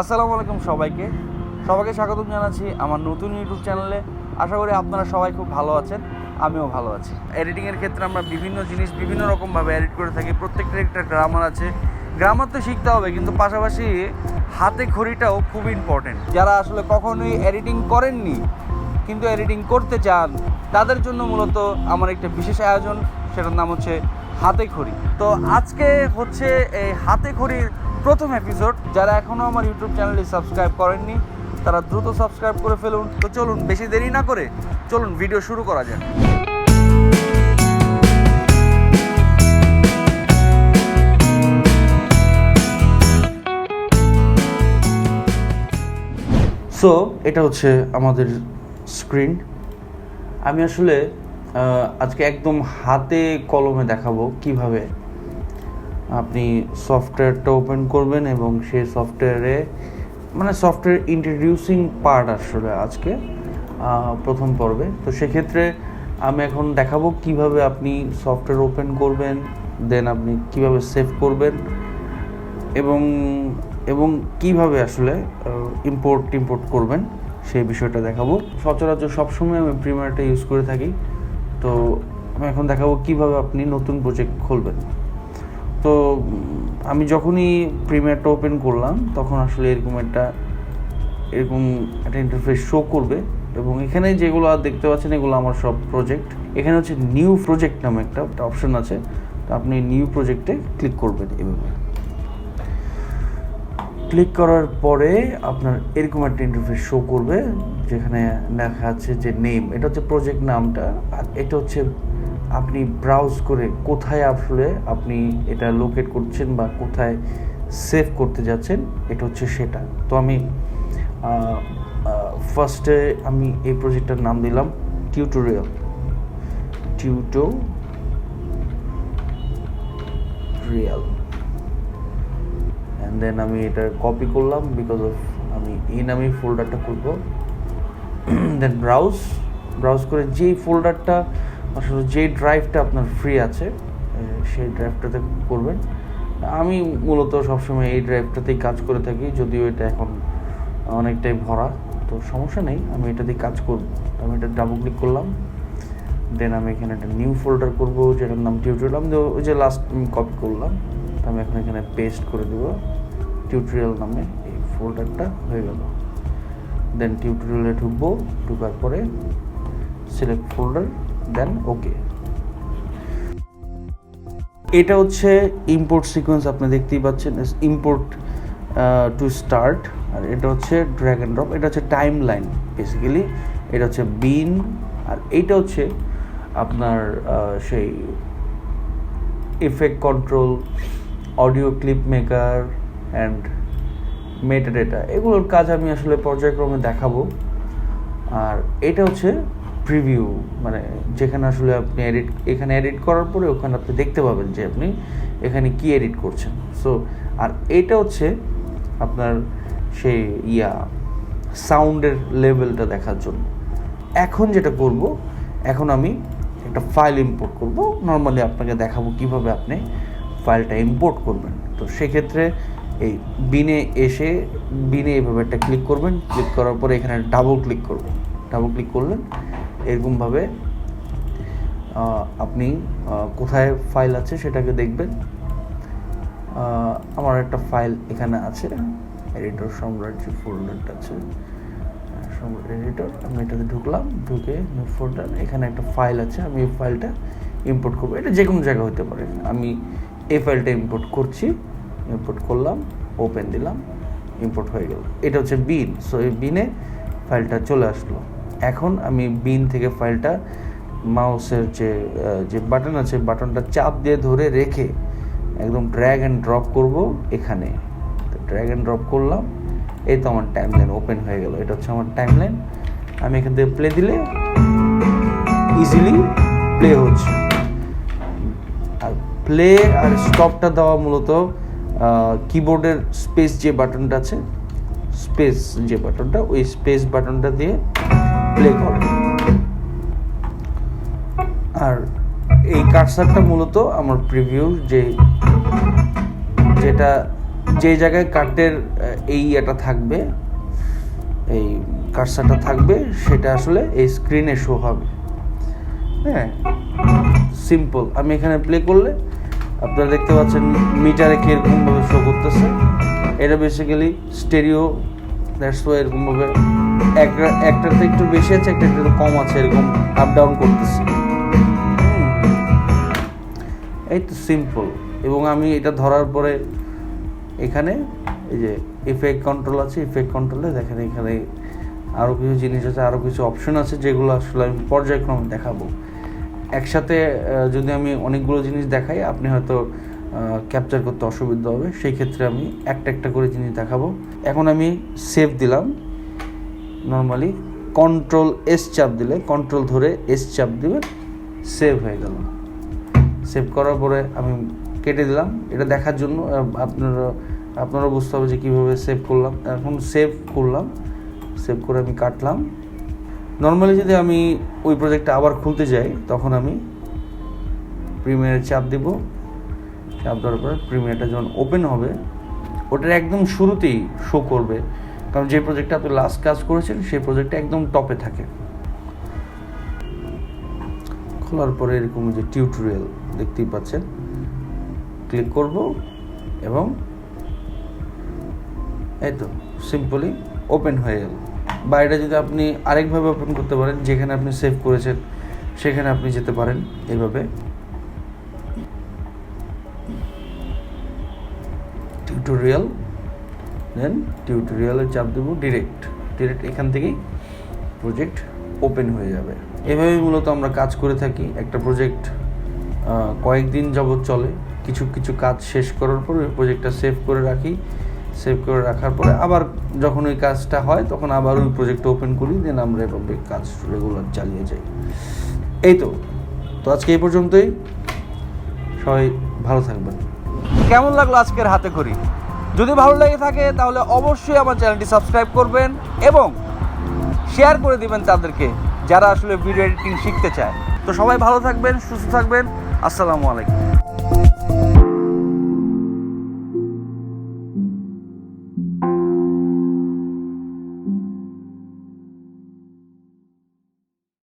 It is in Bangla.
আসসালামু আলাইকুম সবাইকে স্বাগতম জানাচ্ছি আমার নতুন ইউটিউব চ্যানেলে। আশা করি আপনারা সবাই খুব ভালো আছেন, আমিও ভালো আছি। এডিটিংয়ের ক্ষেত্রে আমরা বিভিন্ন জিনিস বিভিন্ন রকমভাবে এডিট করে থাকি। প্রত্যেকটার একটা গ্রামার আছে, গ্রামার তো শিখতে হবে, কিন্তু পাশাপাশি হাতে খড়িটাও খুব ইম্পর্টেন্ট। যারা আসলে কখনোই এডিটিং করেননি কিন্তু এডিটিং করতে চান, তাদের জন্য মূলত আমার একটা বিশেষ আয়োজন, সেটার নাম হচ্ছে হাতে খড়ি। তো আজকে হচ্ছে এই হাতে খড়ির প্রথম এপিসোড। যারা এখনও আমার ইউটিউব চ্যানেলটি সাবস্ক্রাইব করেননি তারা দ্রুত সাবস্ক্রাইব করে ফেলুন। তো চলুন বেশি দেরি না করে চলুন ভিডিও শুরু করা যাক। সো এটা হচ্ছে আমাদের স্ক্রিন। আমি আসলে আজকে একদম হাতে কলমে দেখাবো কিভাবে আপনি সফটওয়্যারটা ওপেন করবেন এবং সেই সফটওয়্যারে সফটওয়্যার ইন্ট্রোডিউসিং পার্ট আসলে আজকে প্রথম পর্বে। তো সেক্ষেত্রে আমি এখন দেখাবো কিভাবে আপনি সফটওয়্যার ওপেন করবেন, দেন আপনি কিভাবে সেভ করবেন এবং কিভাবে আসলে ইম্পোর্ট করবেন সেই বিষয়টা দেখাবো। সচরাচর সবসময় আমি প্রিমিয়ারটা ইউজ করে থাকি। তো আমি এখন দেখাবো কিভাবে আপনি নতুন প্রজেক্ট খুলবেন। তো আমি যখনই প্রিমিয়ারটা ওপেন করলাম তখন আসলে এরকম একটা ইন্টারফেস শো করবে এবং এখানে যেগুলো দেখতে পাচ্ছেন এগুলো আমার সব প্রজেক্ট। এখানে হচ্ছে নিউ প্রজেক্ট নামে একটা অপশন আছে। তো আপনি নিউ প্রজেক্টে ক্লিক করবেন। এভাবে ক্লিক করার পরে আপনার এরকম একটা ইন্টারফেস শো করবে যেখানে দেখা যাচ্ছে যে নেম, এটা হচ্ছে প্রজেক্ট নামটা, আর এটা হচ্ছে আপনি ব্রাউজ করে কোথায় আসলে আপনি এটা লোকেট করছেন বা কোথায় সেভ করতে যাচ্ছেন, এটা হচ্ছে সেটা। তো আমি ফার্স্টে আমি এই প্রজেক্টটার নাম দিলাম টিউটোরিয়াল অ্যান্ড দেন আমি এটা কপি করলাম বিকজ অফ আমি এই নামে ফোল্ডারটা খুলব। দেন ব্রাউজ করে যেই ফোল্ডারটা আসলে যে ড্রাইভটা আপনার ফ্রি আছে সেই ড্রাইভটাতে করবেন। আমি মূলত সবসময় এই ড্রাইভটাতেই কাজ করে থাকি, যদিও এটা এখন অনেকটাই ভরা, তো সমস্যা নেই, আমি এটাতেই কাজ করব। আমি এটা ডাবল ক্লিক করলাম। দেন আমি এখানে একটা নিউ ফোল্ডার করব যেটার নাম টিউটোরিয়াল। আমি ওই যে লাস্ট কপি করলাম, তো আমি এখন এখানে পেস্ট করে দেব টিউটোরিয়াল নামে এই ফোল্ডারটা হয়ে গেল। দেন টিউটোরিয়ালে ঢুকার পরে সিলেক্ট ফোল্ডার, দেন ওকে। এটা হচ্ছে ইম্পোর্ট সিকোয়েন্স, আপনি দেখতেই পাচ্ছেন ইম্পোর্ট টু স্টার্ট। আর এটা হচ্ছে ড্র্যাগ অ্যান্ড ড্রপ, এটা হচ্ছে টাইম লাইন বেসিক্যালি। এটা হচ্ছে বিন, আর এইটা হচ্ছে আপনার সেই effect control, audio clip maker and metadata, এগুলোর কাজ আমি আসলে পর্যায়ক্রমে দেখাবো। আর এটা হচ্ছে প্রিভিউ, যেখানে আসলে আপনি এখানে এডিট করার পরে ওখানে আপনি দেখতে পাবেন যে আপনি এখানে কি এডিট করছেন। সো আর এটা হচ্ছে আপনার সেই সাউন্ডের লেভেলটা দেখার জন্য। এখন যেটা করব, এখন আমি একটা ফাইল ইম্পোর্ট করব। নর্মালি আপনাকে দেখাবো কিভাবে আপনি ফাইলটা ইম্পোর্ট করবেন। তো সেক্ষেত্রে এই বিনে এইভাবে একটা ক্লিক করবেন। ক্লিক করার পরে এখানে ডাবল ক্লিক করলেন এরকমভাবে আপনি কোথায় ফাইল আছে সেটাকে দেখবেন। আমার একটা ফাইল এখানে আছে, এডিটর সম্রাট যে ফোল্ডারটা আছে, সম্রাট এডিটর। আমি এটাতে ঢুকে ফোল্ডার, এখানে একটা ফাইল আছে, আমি এই ফাইলটা ইম্পোর্ট করবো। এটা যে কোনো জায়গা হতে পারে। আমি এই ফাইলটা ইম্পোর্ট করলাম, ওপেন দিলাম, ইম্পোর্ট হয়ে গেল। এটা হচ্ছে বিন। সো এই বিনে ফাইলটা চলে আসলো। এখন আমি বিন থেকে ফাইলটা মাউসের যে বাটন আছে, বাটনটা চাপ দিয়ে ধরে রেখে একদম ড্র্যাগ অ্যান্ড ড্রপ করব এখানে। তো ড্র্যাগ অ্যান্ড ড্রপ করলাম, এই তো আমার টাইমলাইন ওপেন হয়ে গেল। এটা হচ্ছে আমার টাইমলাইন। আমি এখান থেকে প্লে দিলে ইজিলি প্লে হচ্ছে। আর প্লে আর স্টপটা দেওয়া মূলত কিবোর্ডের স্পেস যে বাটনটা আছে, ওই স্পেস বাটনটা দিয়ে প্লে করে। আর এই কার্সারটা মূলত আমার প্রিভিউর যেটা যে জায়গায় কাটের এই এটা থাকবে, এই কার্সারটা থাকবে, সেটা আসলে এই স্ক্রিনে শো হবে। হ্যাঁ, সিম্পল। আমি এখানে প্লে করলে আপনারা দেখতে পাচ্ছেন মিটারে কীরকমভাবে শো করতেছে। এটা বেসিক্যালি স্টেরিও, দ্যাটস ওয়াই এরকমভাবে একটাতে একটু বেশি আছে, একটা একটু কম আছে, এরকম আপ ডাউন করতেছে। এই তো সিম্পল। এবং আমি এটা ধরার পরে এখানে এই যে ইফেক্ট কন্ট্রোল আছে, ইফেক্ট কন্ট্রোলে দেখেন এখানে আরও কিছু জিনিস আছে, আরও কিছু অপশন আছে, যেগুলো আসলে আমি পর্যায়ক্রমে দেখাবো। একসাথে যদি আমি অনেকগুলো জিনিস দেখাই, আপনি হয়তো ক্যাপচার করতে অসুবিধা হবে, সেই ক্ষেত্রে আমি একটা একটা করে জিনিস দেখাবো। এখন আমি সেভ দিলাম। নর্মালি কন্ট্রোল এস চাপ দিলে, কন্ট্রোল ধরে এস চাপ দিবে, সেভ হয়ে গেল। সেভ করার পরে আমি কেটে দিলাম। এটা দেখার জন্য আপনারা বুঝতে হবে যে কীভাবে সেভ করলাম। এখন সেভ করলাম, সেভ করে আমি কাটলাম। নর্মালি যদি আমি ওই প্রজেক্টটা আবার খুলতে যাই, তখন আমি প্রিমিয়ারে চাপ দিব। চাপ দেওয়ার পরে প্রিমিয়ারটা যখন ওপেন হবে, ওটার একদম শুরুতেই শো করবে, কারণ যে প্রজেক্টটা আপনি লাস্ট কাজ করেছেন সেই প্রজেক্টটা একদম টপে থাকে। খোলার পরে এরকম যে টিউটোরিয়াল দেখতেই পাচ্ছেন, ক্লিক করব এবং এই তো সিম্পলি ওপেন হয়ে গেল। বা এটা যদি আপনি আরেকভাবে ওপেন করতে পারেন, যেখানে আপনি সেভ করেছেন সেখানে আপনি যেতে পারেন এইভাবে। টিউটোরিয়াল, দেন টিউটোরিয়ালে চাপ দেবো, ডিরেক্ট এখান থেকেই প্রজেক্ট ওপেন হয়ে যাবে। এভাবেই মূলত আমরা কাজ করে থাকি। একটা প্রজেক্ট কয়েকদিন যাবৎ চলে। কিছু কাজ শেষ করার পর ওই প্রজেক্টটা সেভ করে রাখি। সেভ করে রাখার পরে আবার যখন ওই কাজটা হয়, তখন আবার ওই প্রজেক্টটা ওপেন করি, দেন আমরা এভাবে কাজ রেগুলার চালিয়ে যাই। এই তো আজকে এই পর্যন্তই। সবাই ভালো থাকবেন। কেমন লাগলো আজকের হাতে খড়ি? যদি ভালো লেগে থাকে তাহলে অবশ্যই আমার চ্যানেলটি সাবস্ক্রাইব করবেন এবং শেয়ার করে দিবেন তাদেরকে যারা আসলে ভিডিও এডিটিং শিখতে চায়। তো সবাই ভালো থাকবেন, সুস্থ থাকবেন। আসসালামু আলাইকুম।